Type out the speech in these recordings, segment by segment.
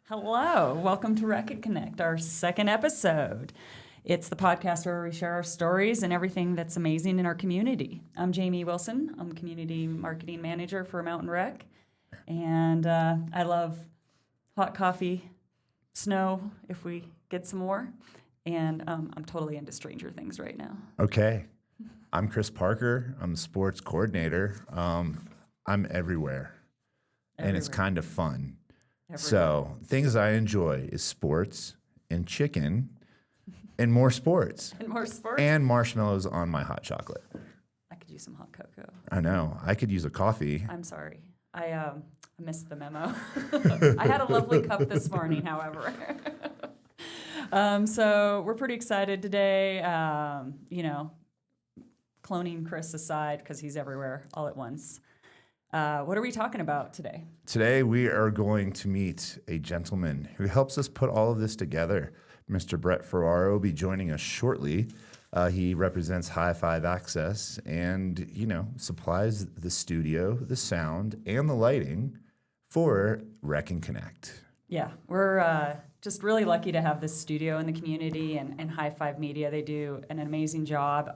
Hello, welcome to Rec and Connect, our second episode. It's the podcast where we share our stories and everything that's amazing in our community. I'm Jamie Wilson. I'm Community Marketing Manager for Mountain Rec, and I love hot coffee, snow if we get some more, and I'm totally into Stranger Things right now. Okay. I'm Chris Parker. I'm the sports coordinator. I'm everywhere, and it's kind of fun. Everywhere. So things I enjoy is sports and chicken and more sports. And more sports? And marshmallows on my hot chocolate. I could use some hot cocoa. I know. I could use a coffee. I'm sorry. I missed the memo. I had a lovely cup this morning, however. So we're pretty excited today. Cloning Chris aside because he's everywhere all at once. What are we talking about today? Today we are going to meet a gentleman who helps us put all of this together. Mr. Brett Ferraro will be joining us shortly. He represents High Five Access and, supplies the studio, the sound, and the lighting for Rec and Connect. Yeah, we're just really lucky to have this studio in the community and High Five Media. They do an amazing job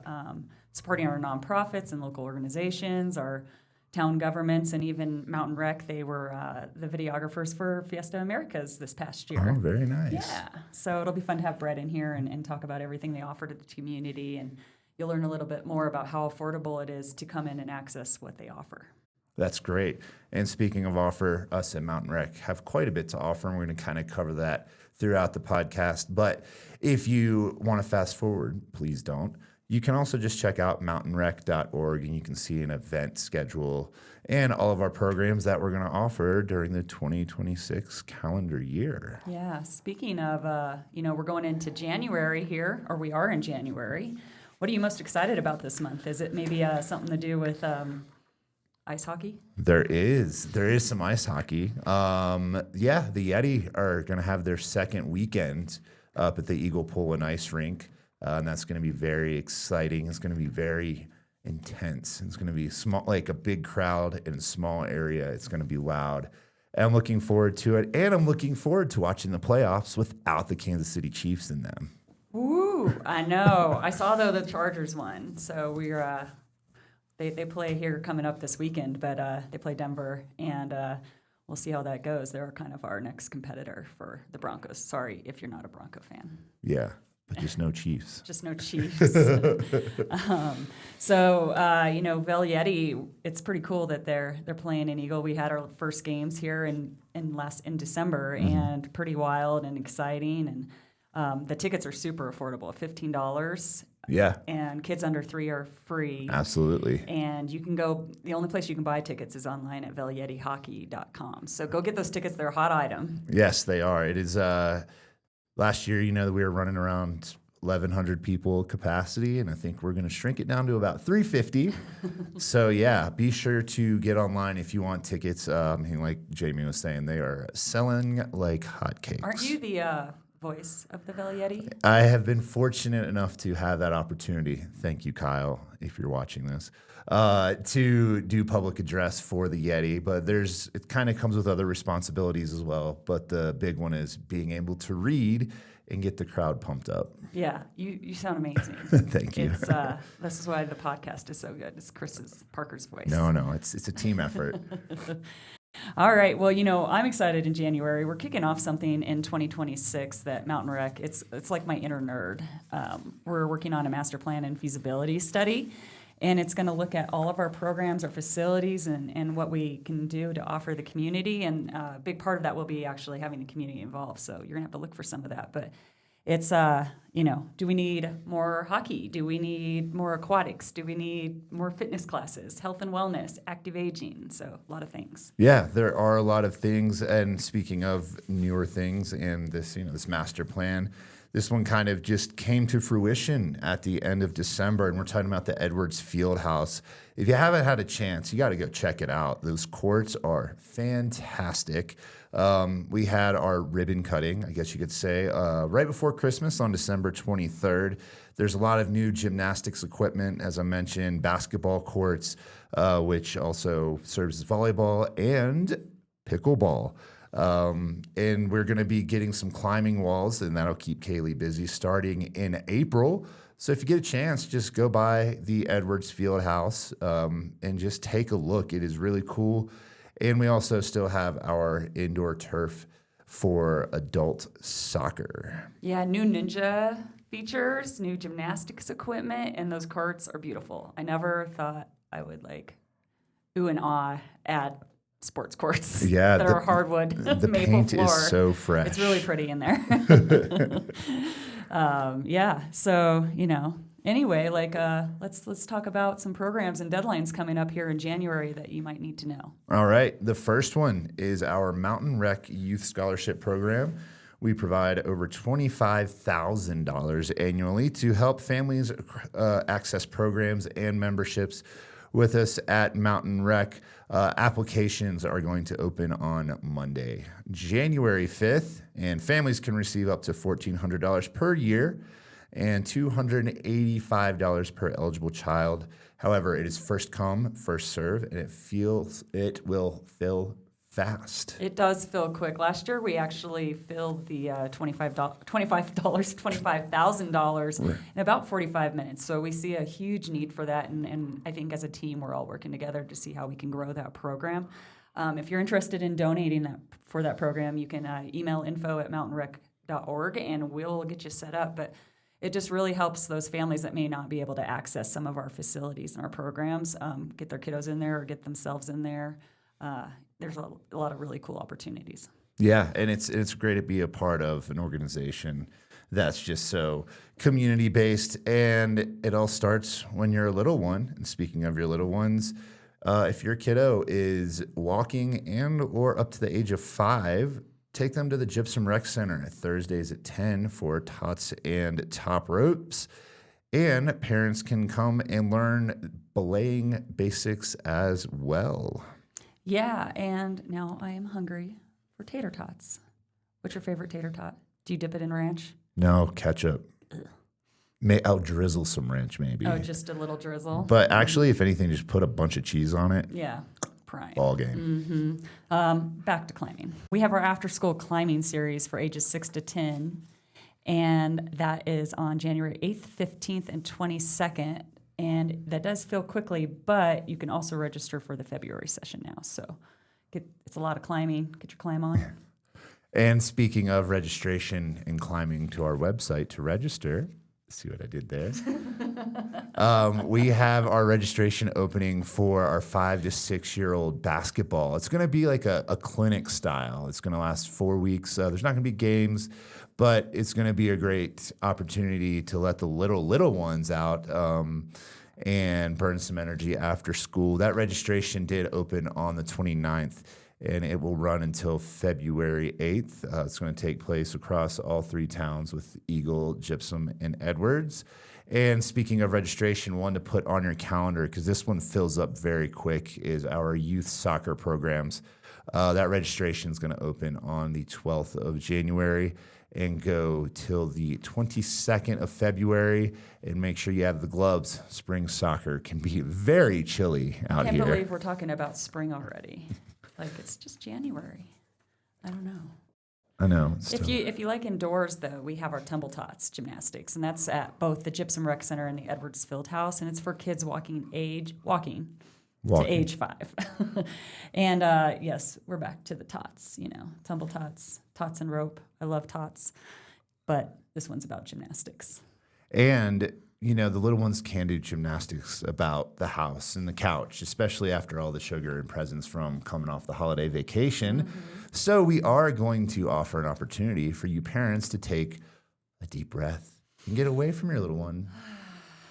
supporting our nonprofits and local organizations, our town governments, and even Mountain Rec. They were the videographers for Fiesta Americas this past year. Oh, very nice. Yeah, so it'll be fun to have Brett in here and talk about everything they offer to the community, and you'll learn a little bit more about how affordable it is to come in and access what they offer. That's great. And speaking of offer, us at Mountain Rec have quite a bit to offer, and we're going to kind of cover that throughout the podcast. But if you want to fast forward, please don't. You can also just check out mountainrec.org, and you can see an event schedule and all of our programs that we're going to offer during the 2026 calendar year. Yeah, speaking of, we're going into January here, or we are in January. What are you most excited about this month? Is it maybe something to do with ice hockey? There is some ice hockey. The Yeti are going to have their second weekend up at the Eagle Pool and Ice Rink. And that's going to be very exciting. It's going to be very intense. It's going to be small, like a big crowd in a small area. It's going to be loud. And I'm looking forward to it. And I'm looking forward to watching the playoffs without the Kansas City Chiefs in them. Ooh, I know. I saw, though, the Chargers won. So we're they play here coming up this weekend, but they play Denver, and we'll see how that goes. They're kind of our next competitor for the Broncos. Sorry if you're not a Bronco fan. Yeah. But just no Chiefs. Just no Chiefs. Vel Yeti, it's pretty cool that they're playing in Eagle. We had our first games here in December, and pretty wild and exciting. And the tickets are super affordable, $15. Yeah. And kids under 3 are free. Absolutely. And you can go, the only place you can buy tickets is online at VelyetiHockey.com. So go get those tickets. They're a hot item. Yes, they are. It is... Last year, we were running around 1,100 people capacity, and I think we're going to shrink it down to about 350. So, yeah, be sure to get online if you want tickets. Like Jamie was saying, they are selling like hotcakes. Aren't you the voice of the Vel Yeti? I have been fortunate enough to have that opportunity. Thank you, Kyle, if you're watching this. To do public address for the Yeti, but it kind of comes with other responsibilities as well. But the big one is being able to read and get the crowd pumped up. Yeah, you sound amazing. Thank you. This is why the podcast is so good. It's Parker's voice. No, it's a team effort. All right. Well, I'm excited in January. We're kicking off something in 2026 that Mountain Rec, it's like my inner nerd. We're working on a master plan and feasibility study. And it's going to look at all of our programs, our facilities, and what we can do to offer the community. And a big part of that will be actually having the community involved. So you're going to have to look for some of that. But it's, do we need more hockey? Do we need more aquatics? Do we need more fitness classes, health and wellness, active aging? So a lot of things. Yeah, there are a lot of things. And speaking of newer things and this, this master plan, this one kind of just came to fruition at the end of December, and we're talking about the Edwards Fieldhouse. If you haven't had a chance, you got to go check it out. Those courts are fantastic. We had our ribbon cutting, I guess you could say, right before Christmas on December 23rd. There's a lot of new gymnastics equipment, as I mentioned, basketball courts, which also serves as volleyball and pickleball. And we're going to be getting some climbing walls, and that'll keep Kaylee busy starting in April. So if you get a chance, just go by the Edwards Fieldhouse and just take a look. It is really cool. And we also still have our indoor turf for adult soccer. Yeah, new ninja features, new gymnastics equipment, and those courts are beautiful. I never thought I would ooh and ah at sports courts Yeah, that are hardwood the maple paint floor. is so fresh. It's really pretty in there. Yeah, so anyway, let's talk about some programs and deadlines coming up here in January that you might need to know. All right. The first one is our Mountain Rec Youth Scholarship Program. We provide over $25,000 annually to help families access programs and memberships with us at Mountain Rec. Applications are going to open on Monday, January 5th, and families can receive up to $1,400 per year and $285 per eligible child. However, it is first come, first serve, and it will fill fast. It does fill quick. Last year, we actually filled the $25,000 in about 45 minutes. So we see a huge need for that, and I think as a team, we're all working together to see how we can grow that program. If you're interested in donating for that program, you can email info@mountainrec.org, and we'll get you set up. But it just really helps those families that may not be able to access some of our facilities and our programs, get their kiddos in there or get themselves in there. There's a lot of really cool opportunities. Yeah, and it's great to be a part of an organization that's just so community-based, and it all starts when you're a little one. And speaking of your little ones, if your kiddo is walking and or up to the age of 5, take them to the Gypsum Rec Center Thursdays at 10 for tots and top ropes. And parents can come and learn belaying basics as well. Yeah, and now I am hungry for tater tots. What's your favorite tater tot? Do you dip it in ranch? No, ketchup. I'll drizzle some ranch maybe. Oh, just a little drizzle? But actually, if anything, just put a bunch of cheese on it. Yeah, prime. Ball game. Back to climbing. We have our after-school climbing series for ages 6 to 10, and that is on January 8th, 15th, and 22nd. And that does fill quickly, but you can also register for the February session now. So it's a lot of climbing. Get your climb on. And speaking of registration and climbing to our website to register, see what I did there? We have our registration opening for our 5 to 6 year old basketball. It's going to be like a clinic style. It's going to last 4 weeks. There's not going to be games, but it's going to be a great opportunity to let the little ones out and burn some energy after school. That registration did open on the 29th, and it will run until February 8th. It's going to take place across all 3 towns with Eagle, Gypsum, and Edwards. And speaking of registration, one to put on your calendar, because this one fills up very quick, is our youth soccer programs. That registration is going to open on the 12th of January and go till the 22nd of February. And make sure you have the gloves. Spring soccer can be very chilly out I here. can't believe we're talking about spring already. It's just January. I don't know. I know. If you like indoors, though, we have our Tumble Tots gymnastics, and that's at both the Gypsum Rec Center and the Edwards Fieldhouse, and it's for kids walking to age 5. And yes, we're back to the tots, Tumble Tots, tots and rope. I love tots, but this one's about gymnastics. And the little ones can do gymnastics about the house and the couch, especially after all the sugar and presents from coming off the holiday vacation. Mm-hmm. So we are going to offer an opportunity for you parents to take a deep breath and get away from your little one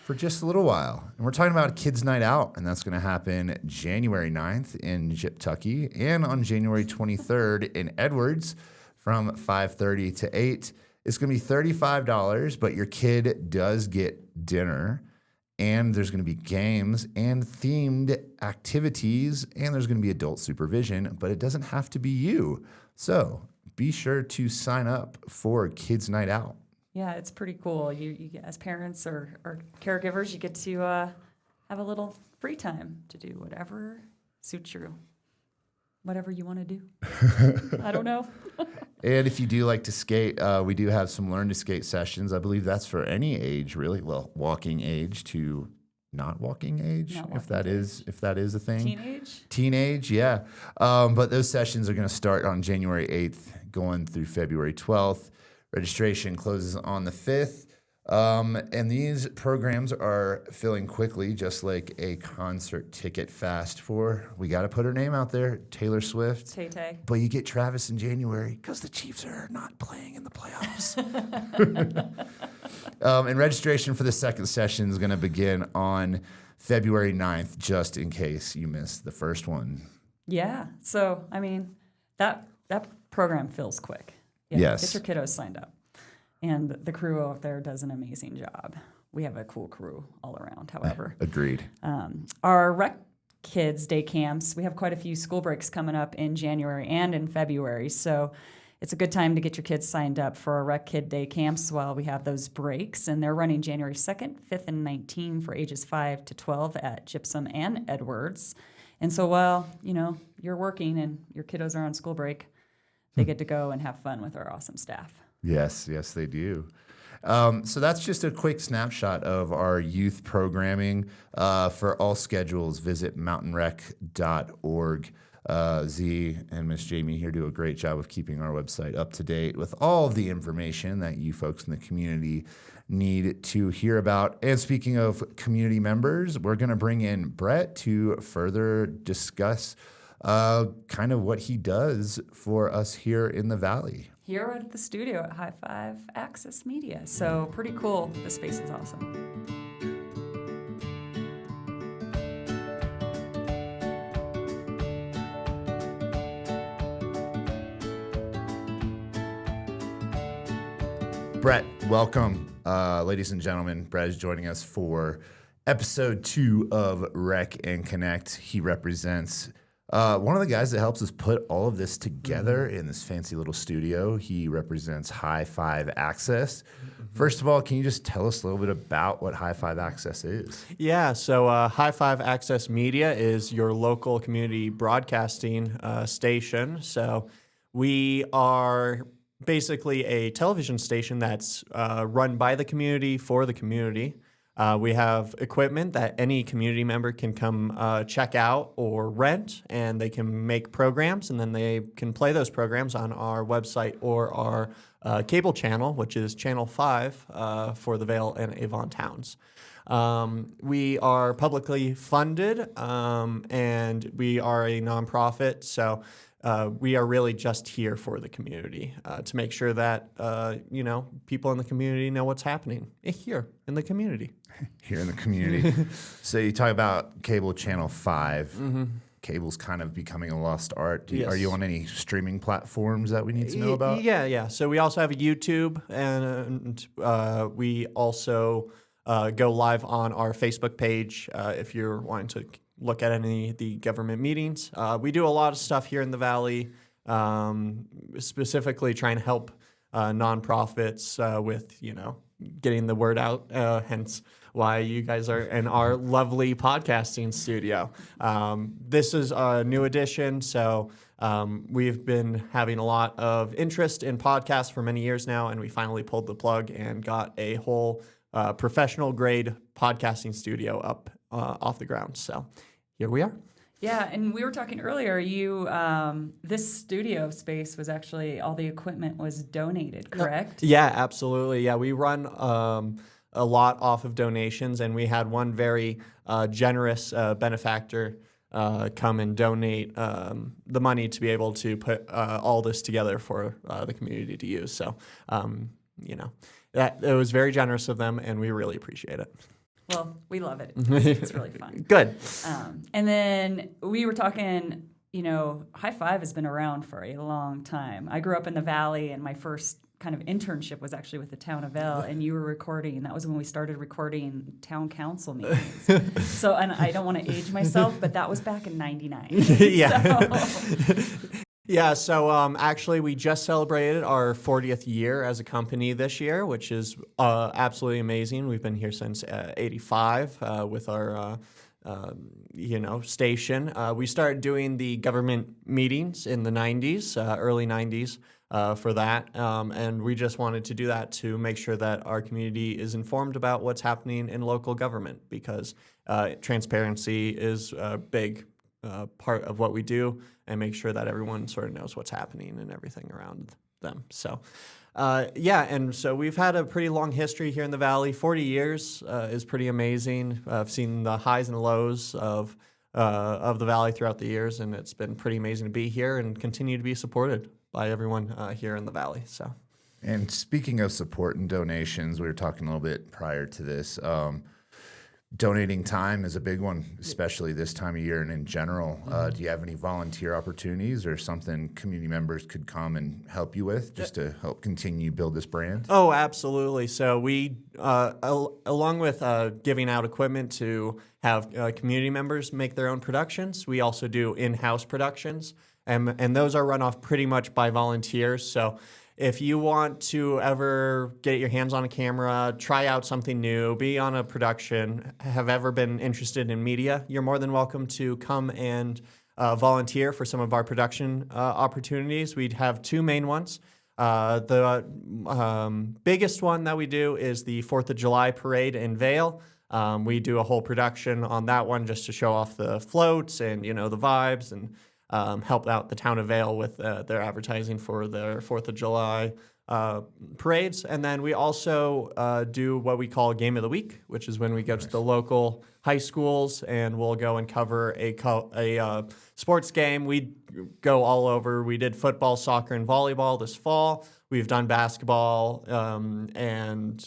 for just a little while. And we're talking about Kids Night Out, and that's going to happen January 9th in Gyptucky and on January 23rd in Edwards from 5:30 to 8. It's going to be $35, but your kid does get dinner, and there's going to be games and themed activities, and there's going to be adult supervision, but it doesn't have to be you. So be sure to sign up for Kids Night Out. Yeah, it's pretty cool. You as parents or caregivers, you get to have a little free time to do whatever suits you. whatever you want to do. I don't know. And if you do like to skate, we do have some learn to skate sessions. I believe that's for any age, really. Well, walking age to not walking age, if that is a thing. Teenage, yeah. But those sessions are going to start on January 8th, going through February 12th. Registration closes on the 5th. And these programs are filling quickly, just like a concert ticket fast for, we got to put her name out there, Taylor Swift. Tay-Tay. But you get Travis in January because the Chiefs are not playing in the playoffs. And registration for the second session is going to begin on February 9th, just in case you missed the first one. Yeah. So, I mean, that program fills quick. Yeah, Yes. Get your kiddos signed up. And the crew out there does an amazing job. We have a cool crew all around, however. Agreed. Our rec kids day camps, we have quite a few school breaks coming up in January and in February. So it's a good time to get your kids signed up for our rec kid day camps while we have those breaks. And they're running January 2nd, 5th, and 19th for ages 5 to 12 at Gypsum and Edwards. And so while, you're working and your kiddos are on school break, they get to go and have fun with our awesome staff. Yes, they do. So that's just a quick snapshot of our youth programming. For all schedules, visit mountainrec.org. Z and Miss Jamie here do a great job of keeping our website up to date with all of the information that you folks in the community need to hear about. And speaking of community members, we're going to bring in Brett to further discuss kind of what he does for us here in the Valley. Here at the studio at High Five Access Media. So pretty cool. The space is awesome. Brett, welcome. Ladies and gentlemen, Brett is joining us for episode 2 of Rec and Connect. He represents one of the guys that helps us put all of this together in this fancy little studio. He represents High Five Access. First of all, can you just tell us a little bit about what High Five Access is? Yeah, so High Five Access Media is your local community broadcasting station. So we are basically a television station that's run by the community for the community. We have equipment that any community member can come check out or rent, and they can make programs, and then they can play those programs on our website or our cable channel, which is Channel 5 for the Vale and Avon towns. We are publicly funded, and we are a nonprofit, so we are really just here for the community to make sure that people in the community know what's happening here in the community. Here in the community. So you talk about cable Channel 5. Cable's kind of becoming a lost art. Yes. Are you on any streaming platforms that we need to know about? Yeah. So we also have a YouTube, and we also go live on our Facebook page if you're wanting to look at any of the government meetings. We do a lot of stuff here in the Valley, specifically trying to help nonprofits with, getting the word out, hence why you guys are in our lovely podcasting studio. This is a new addition, so we've been having a lot of interest in podcasts for many years now, and we finally pulled the plug and got a whole professional-grade podcasting studio up off the ground. So here we are. Yeah, and we were talking earlier, this studio space was actually, all the equipment was donated, correct? Yeah, absolutely. Yeah, we run a lot off of donations, and we had one very generous benefactor come and donate the money to be able to put all this together for the community to use. So, it was very generous of them, and we really appreciate it. Well, we love it. It's really fun. Good. And then we were talking, High Five has been around for a long time. I grew up in the Valley, and my first kind of internship was actually with the town of Vale, and you were recording. That was when we started recording town council meetings. So, and I don't want to age myself, but that was back in '99. Yeah. Yeah, so actually we just celebrated our 40th year as a company this year, which is absolutely amazing. We've been here since '85 with our station. We started doing the government meetings in the 90s, early 90s, for that. And we just wanted to do that to make sure that our community is informed about what's happening in local government, because transparency is a big part of what we do, and make sure that everyone sort of knows what's happening and everything around them. So and so we've had a pretty long history here in the Valley. 40 years is pretty amazing. I've seen the highs and lows of the Valley throughout the years, and it's been pretty amazing to be here and continue to be supported by everyone here in the Valley. So, and speaking of support and donations, we were talking a little bit prior to this. Donating time is a big one, especially this time of year and in general. Do you have any volunteer opportunities or something community members could come and help you with just to help continue build this brand? Oh, absolutely. So we, along with giving out equipment to have community members make their own productions, we also do in-house productions, and those are run off pretty much by volunteers. So if you want to ever get your hands on a camera, try out something new, be on a production, have ever been interested in media, you're more than welcome to come and volunteer for some of our production opportunities. We'd have two main ones. The biggest one that we do is the 4th of July parade in Vail. We do a whole production on that one just to show off the floats and, the vibes, and help out the town of Vail with their advertising for their 4th of July parades. And then we also do what we call Game of the Week, which is when we go to the local high schools and we'll go and cover a sports game. We go all over. We did football, soccer, and volleyball this fall. We've done basketball and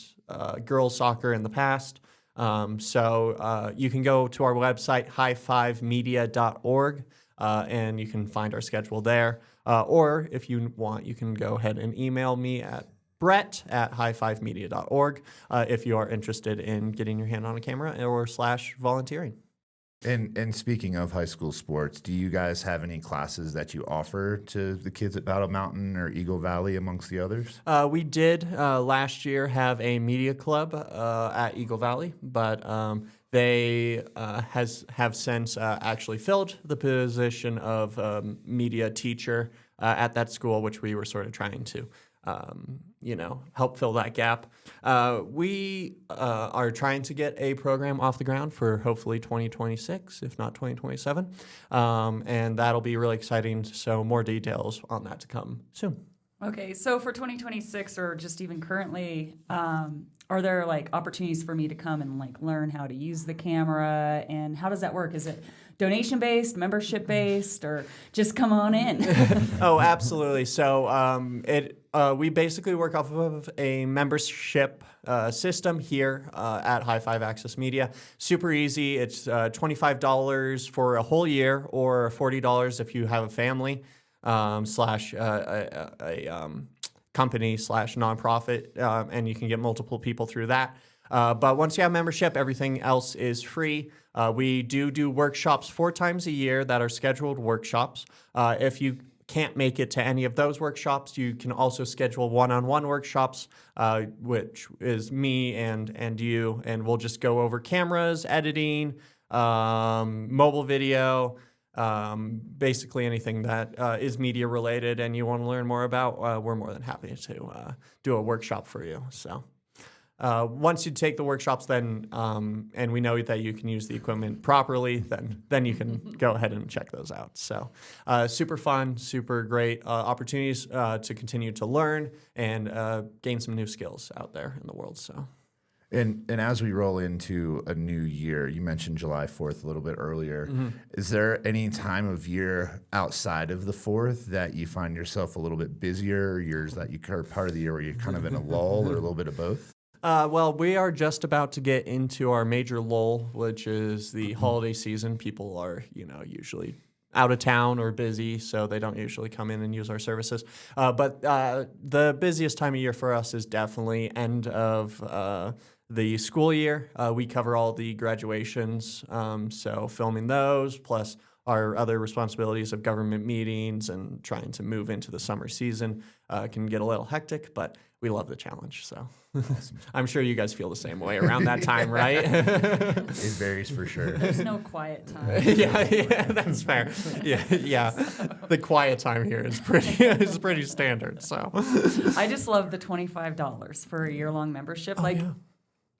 girls soccer in the past. So you can go to our website, high5media.org. And you can find our schedule there. Or if you want, you can go ahead and email me at brett@high5media.org if you are interested in getting your hand on a camera or / volunteering. And speaking of high school sports, do you guys have any classes that you offer to the kids at Battle Mountain or Eagle Valley amongst the others? We did last year have a media club at Eagle Valley, but they have since actually filled the position of media teacher at that school, which we were sort of trying to, help fill that gap. We are trying to get a program off the ground for hopefully 2026, if not 2027, and that'll be really exciting. So more details on that to come soon. Okay, so for 2026 or just even currently, are there opportunities for me to come and learn how to use the camera, and how does that work? Is it donation based, membership based, or just come on in? Oh, absolutely. So we basically work off of a membership system here at High Five Access Media. Super easy. It's $25 for a whole year, or $40 if you have a family / company / nonprofit, and you can get multiple people through that. But once you have membership, everything else is free. We do workshops 4 times a year that are scheduled workshops. If you can't make it to any of those workshops, you can also schedule one-on-one workshops, which is me and you, and we'll just go over cameras, editing, mobile video, basically anything that is media related and you want to learn more about, we're more than happy to do a workshop for you. So once you take the workshops, then and we know that you can use the equipment properly, then you can go ahead and check those out. So super fun, super great opportunities to continue to learn and gain some new skills out there in the world. So. And as we roll into a new year, you mentioned July 4th a little bit earlier. Mm-hmm. Is there any time of year outside of the 4th that you find yourself a little bit busier, or years that you are part of the year where you're kind of in a lull, or a little bit of both? Well, we are just about to get into our major lull, which is the holiday season. People are, usually out of town or busy, so they don't usually come in and use our services. But the busiest time of year for us is definitely end of the school year. We cover all the graduations, so filming those, plus our other responsibilities of government meetings and trying to move into the summer season can get a little hectic, but we love the challenge. So I'm sure you guys feel the same way around that time, right? It varies for sure. There's no quiet time. yeah, that's fair. Yeah. The quiet time here is pretty standard. So I just love the $25 for a year-long membership.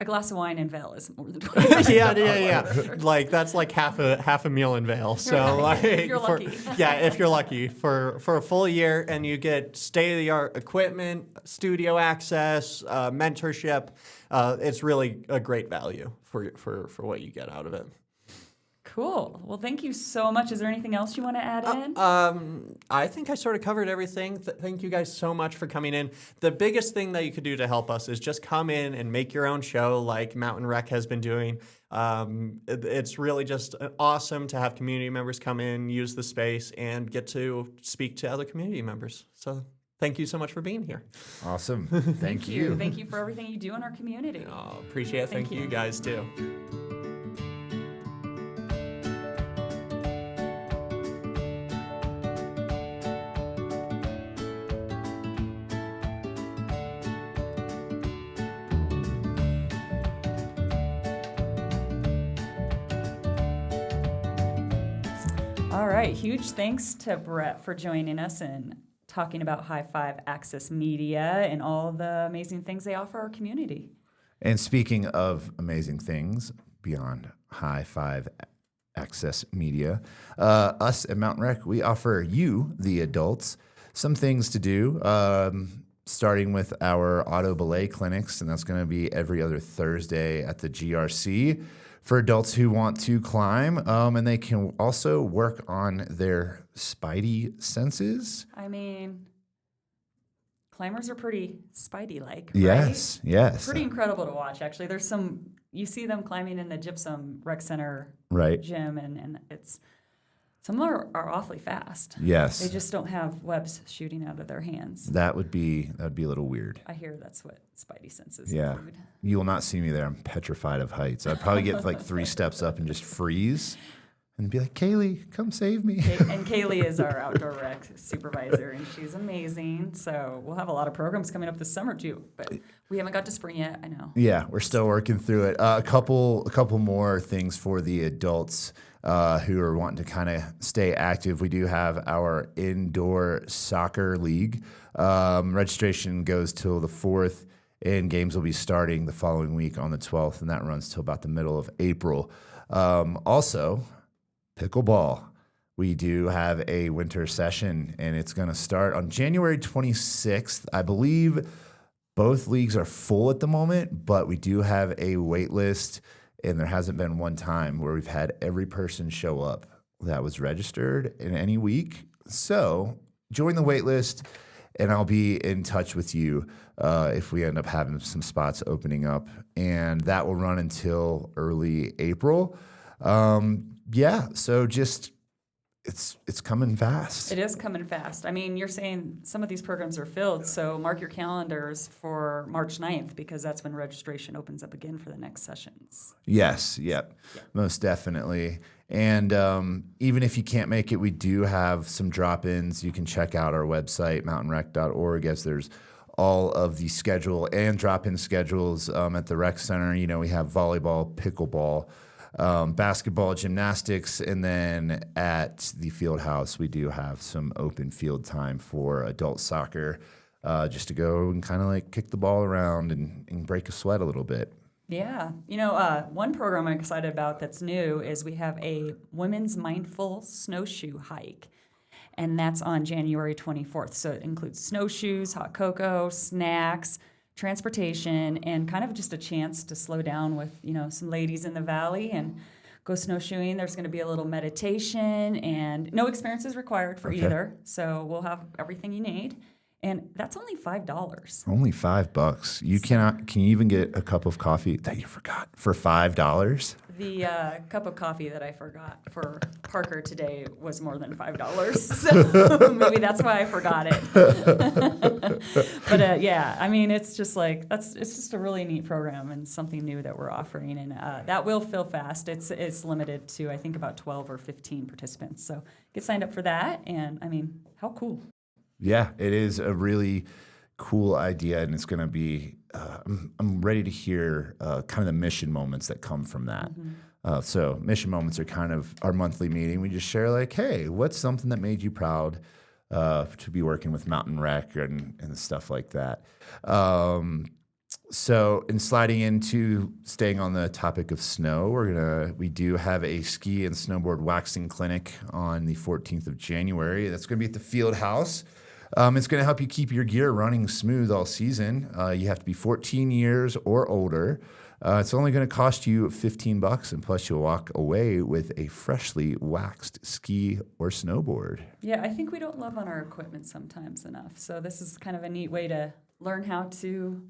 A glass of wine in Vail is more than $25. yeah. Like that's like half a meal in Vail. So Right, like if you're lucky. if you're lucky for a full year, and you get state-of-the-art equipment, studio access, mentorship. It's really a great value for what you get out of it. Cool. Well, thank you so much. Is there anything else you want to add in? I think I sort of covered everything. Thank you guys so much for coming in. The biggest thing that you could do to help us is just come in and make your own show like Mountain Rec has been doing. It's really just awesome to have community members come in, use the space, and get to speak to other community members. So thank you so much for being here. Awesome. Thank you. Thank you for everything you do in our community. Oh, appreciate it. Thank you guys too. All right. Huge thanks to Brett for joining us and talking about High Five Access Media and all the amazing things they offer our community. And speaking of amazing things beyond High Five Access Media, us at Mountain Rec, we offer you, the adults, some things to do, starting with our auto belay clinics, and that's going to be every other Thursday at the GRC for adults who want to climb, and they can also work on their spidey senses. I mean, climbers are pretty spidey-like, right? Yes. Pretty incredible to watch, actually. You see them climbing in the Gypsum Rec Center Right. gym, and some of them are awfully fast. Yes. They just don't have webs shooting out of their hands. That would be a little weird. I hear that's what spidey senses Yeah. include. You will not see me there. I'm petrified of heights. I'd probably get like 3 steps up and just freeze and be like, Kaylee, come save me. And Kaylee is our outdoor rec supervisor, and she's amazing. So we'll have a lot of programs coming up this summer too, but we haven't got to spring yet. I know. Yeah, we're still working through it. A couple more things for the adults who are wanting to kind of stay active. We do have our indoor soccer league. Registration goes till the 4th, and games will be starting the following week on the 12th, and that runs till about the middle of April. Also, pickleball. We do have a winter session, and it's going to start on January 26th. I believe both leagues are full at the moment, but we do have a wait list, and there hasn't been one time where we've had every person show up that was registered in any week. So join the wait list, and I'll be in touch with you if we end up having some spots opening up, and that will run until early April. So just it's coming fast. It is coming fast. I mean, you're saying some of these programs are filled, so mark your calendars for March 9th because that's when registration opens up again for the next sessions. Yes, most definitely. And even if you can't make it, we do have some drop-ins. You can check out our website, mountainrec.org, as there's all of the schedule and drop-in schedules at the rec center. You know, we have volleyball, pickleball, basketball, gymnastics, and then at the field house, we do have some open field time for adult soccer, just to go and kind of like kick the ball around and break a sweat a little bit. Yeah. One program I'm excited about that's new is we have a women's mindful snowshoe hike, and that's on January 24th. So it includes snowshoes, hot cocoa, snacks, transportation, and kind of just a chance to slow down with, some ladies in the valley and go snowshoeing. There's going to be a little meditation, and no experiences required for either. So we'll have everything you need. And that's only $5. Only $5. Can you even get a cup of coffee that you forgot for $5? The cup of coffee that I forgot for Parker today was more than $5. So maybe that's why I forgot it. But it's just it's just a really neat program and something new that we're offering. And that will fill fast. It's limited to, I think, about 12 or 15 participants. So get signed up for that. And how cool. Yeah, it is a really cool idea, and it's going to be. I'm ready to hear kind of the mission moments that come from that. So mission moments are kind of our monthly meeting. We just share like, hey, what's something that made you proud to be working with Mountain Rec and stuff like that. So in sliding into staying on the topic of snow, we do have a ski and snowboard waxing clinic on the 14th of January. That's going to be at the Field House. It's going to help you keep your gear running smooth all season. You have to be 14 years or older. It's only going to cost you $15, and plus you'll walk away with a freshly waxed ski or snowboard. Yeah, I think we don't love on our equipment sometimes enough. So this is kind of a neat way to learn how to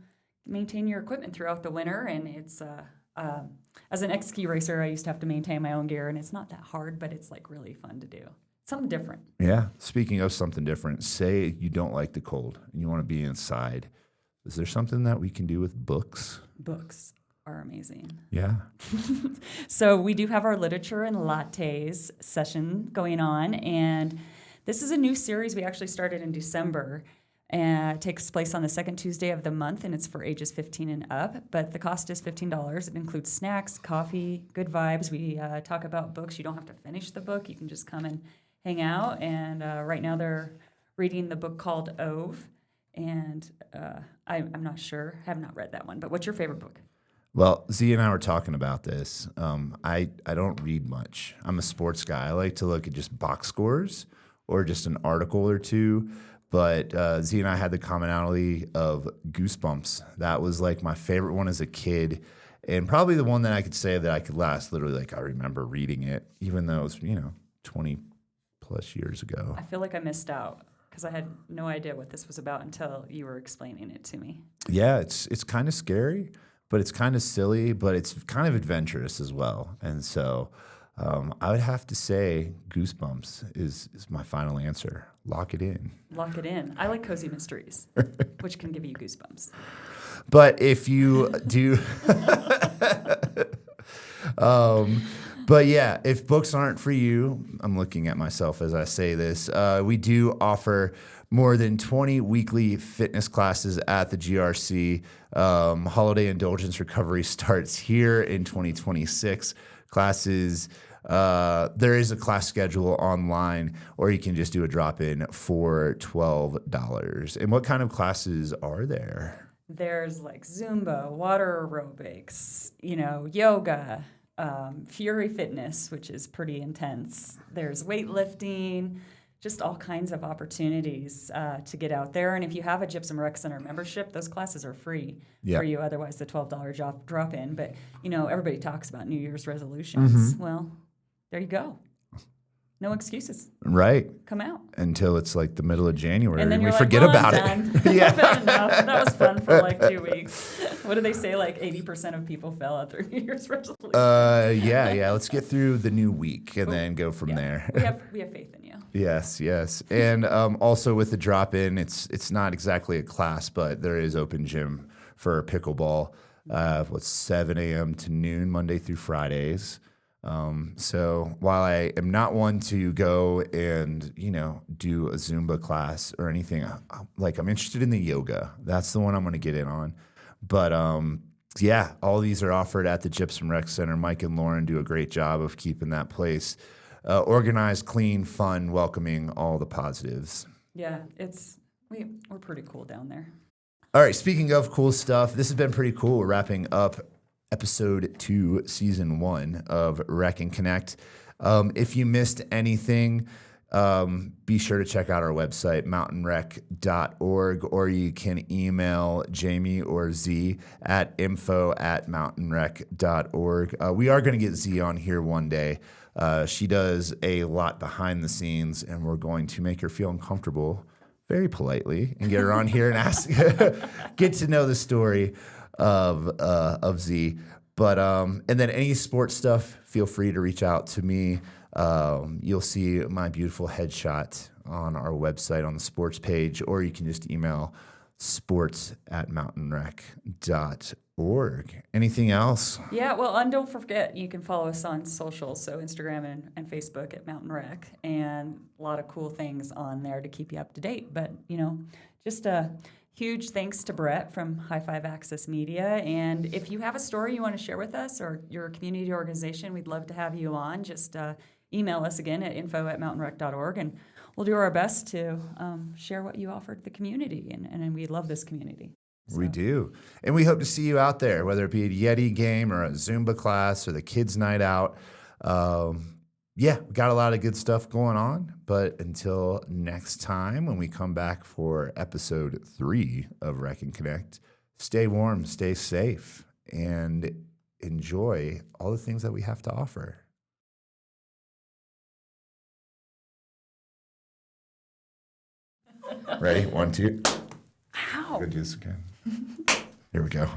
maintain your equipment throughout the winter. And it's as an ex-ski racer, I used to have to maintain my own gear, and it's not that hard, but it's like really fun to do. Something different. Yeah. Speaking of something different, say you don't like the cold and you want to be inside. Is there something that we can do with books? Books are amazing. Yeah. So we do have our literature and lattes session going on, and this is a new series we actually started in December. And it takes place on the second Tuesday of the month, and it's for ages 15 and up. But the cost is $15. It includes snacks, coffee, good vibes. We talk about books. You don't have to finish the book. You can just come and hang out. And right now they're reading the book called Ove. And I'm not sure. I have not read that one. But what's your favorite book? Well, Z and I were talking about this. I don't read much. I'm a sports guy. I like to look at just box scores or just an article or two. But Z and I had the commonality of Goosebumps. That was like my favorite one as a kid, and probably the one that I could say that I could last. Literally, like I remember reading it, even though it was 20 plus years ago. I feel like I missed out because I had no idea what this was about until you were explaining it to me. Yeah, it's kind of scary, but it's kind of silly, but it's kind of adventurous as well. And so I would have to say Goosebumps is my final answer. Lock it in. Lock it in. I like cozy mysteries, which can give you goosebumps. But if you do, but yeah, if books aren't for you, I'm looking at myself as I say this. We do offer more than 20 weekly fitness classes at the GRC. Holiday Indulgence Recovery starts here in 2026. Classes. There is a class schedule online, or you can just do a drop-in for $12. And what kind of classes are there? There's like Zumba, water aerobics, yoga, Fury Fitness, which is pretty intense. There's weightlifting, just all kinds of opportunities to get out there. And if you have a Gypsum Rec Center membership, those classes are free for you. Otherwise, the $12 drop-in. But, everybody talks about New Year's resolutions. Mm-hmm. Well, there you go. No excuses. Right. Come out. Until it's like the middle of January and then we like, forget about it. Yeah. I've had enough. That was fun for like 2 weeks. What do they say? Like 80% of people fell out their New Year's resolution. Yeah. Let's get through the new week and then go from there. We have faith in you. Yes. And also with the drop-in, it's not exactly a class, but there is open gym for pickleball. 7 a.m. to noon, Monday through Fridays. So while I am not one to go and, do a Zumba class or anything, I'm interested in the yoga. That's the one I'm going to get in on. But, all these are offered at the Gypsum Rec Center. Mike and Lauren do a great job of keeping that place organized, clean, fun, welcoming, all the positives. Yeah, we're pretty cool down there. All right, speaking of cool stuff, this has been pretty cool. We're wrapping up Episode 2, Season 1 of Rec and Connect. If you missed anything, be sure to check out our website, mountainrec.org, or you can email Jamie or Z at info@mountainrec.org. We are going to get Z on here one day. She does a lot behind the scenes, and we're going to make her feel uncomfortable very politely and get her on here and get to know the story of Z. But and then any sports stuff, feel free to reach out to me. You'll see my beautiful headshot on our website on the sports page, or you can just email sports@mountainrec.org. Anything else? Yeah, well, and don't forget, you can follow us on social, so Instagram and Facebook at Mountain Rec, and a lot of cool things on there to keep you up to date. But, just Huge thanks to Brett from High Five Access Media. And if you have a story you want to share with us or your community organization, we'd love to have you on. Just email us again at info@mountainrec.org, and we'll do our best to share what you offer to the community. And we love this community. So. We do. And we hope to see you out there, whether it be a Yeti game or a Zumba class or the kids' night out. Yeah, we got a lot of good stuff going on. But until next time, when we come back for episode 3 of Rec and Connect, stay warm, stay safe, and enjoy all the things that we have to offer. Ready? 1, 2. Ow. Good, do this again. Here we go.